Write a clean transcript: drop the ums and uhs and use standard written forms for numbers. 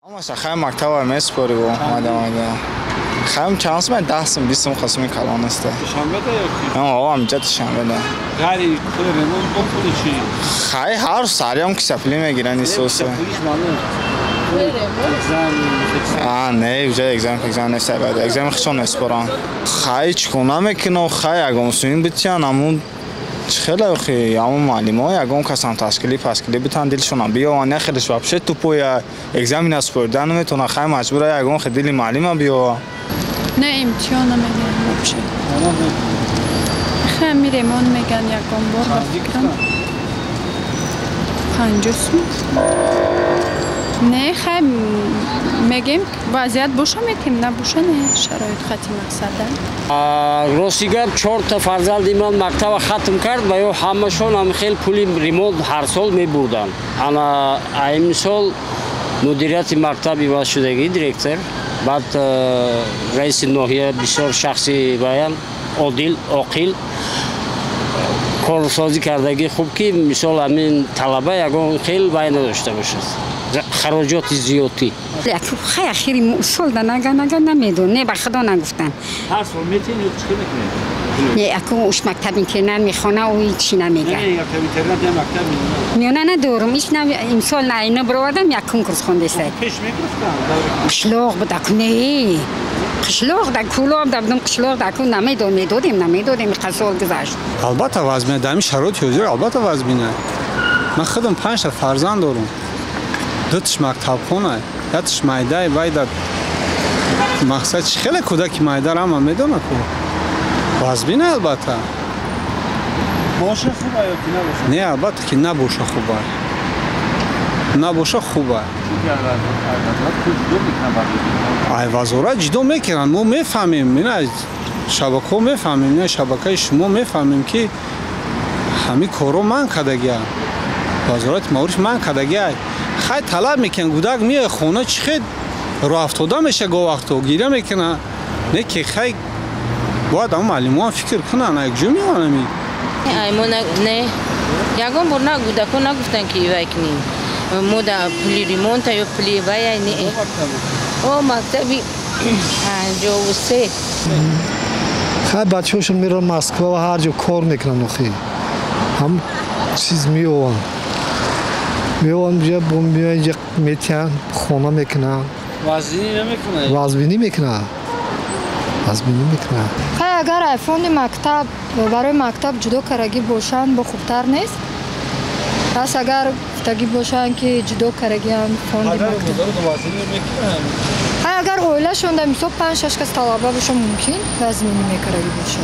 Ama xayr maktaba mespori bu madamada. Xayr chans men dahsim bisim xasmi kalan است. شنبه یا کی؟ آه امجد شنبه ده. غری ریمون با پول چی؟ خیلی هر سالی هم که سپلی میگیرن این سوسه. نه وجود اگزم نیست بعد اگزم خشون اسپران. خیلی چکونه میکنه خیلی اگه مسئولین بتیان همون خیلی خیلی همون معلمای اگه اون کسان تشکیلی بتن دلشون هم بیا و نه خیلیش وابشه تو پوی اگزم اسپردن میتونه خیلی مجبوره اگه اون خیلی معلم بیا. نه امتحان نمیگن وابشه. خیلی میرمون میگن یکم بار بفکرم. 50 نه خیلی میگیم وضعیت باشه میتیم نه باشه نه شرایط خطی مقصده. راسیگاب 4 تا فرزند من مکتب ختم کرد و یا همشون هم خیلی پولی ریموند هر سال میبردن. انا این سال مدیریت مکتب ایواز شدگی دیرکتر بعد رئیس ناحیه بسیار شخصی بیان عادل عاقل کارسازی کردگی خوب که مثال همین طلبه یکان خیلی باید نداشته باشد خراجات زیادی خیلی اخیری سال ده نگه نمیدون نه بخدا نگفتن هر سال میتین یا چی میکنه؟ نه اکو اوش مکتب اینترنت میخونه و هیچی نمیگه نه مکتب اینترنت یا مکتب میونه ندارم ایش امسال نه اینو برودم یک کنکورس خونده است پیش میگفتن قشلاق بده نه قشلاق در کلاب دادم قشلاق در کل نمیدادیم قصال گذشت البته وضع دمی شرایط حضور البته وضع بینه من خودم 5 تا فرزند دارم 2 تاش مکتب خونه 1 تاش مایده باید مقصد خیلی کودک مایده را هم میدونه که وضع بینه البته باشه خوبه یا که نباشه؟ نه البته که نباشه خوبه ای وزارت جدا میکنن ما میفهمیم نه شبکه میفهمیم نه شبکه شما میفهمیم که همین کارو من کردگی وزارت معارف من کردگی خیلی طلب میکنن کودک میای خونه چخید رو افتاده میشه گاه وقتا گیره میکنه نه که خیلی باید هم معلمان فکر کنن یک جو میوانمی نه یکم بر کودکان نگفتن که وکنیم مودا پلی ریمونت یا پلی وای نه او مکتبی 53 خیلی بچه‌هاشون میرن مسکو و هر جا کار میکنن اخی هم چیز میوان بیا میان یک میتین خونه میکنن وزبینی میکنه خیلی اگر ایفون مکتب برای مکتب جدا کرگی باشن با خوبتر نیست پس اگر تگی باشن که جدا کرگی هم فوند مکتب اگر اوله شونده میسو 5-6 کس طلبه باشه ممکن وزمینی میکرگی باشه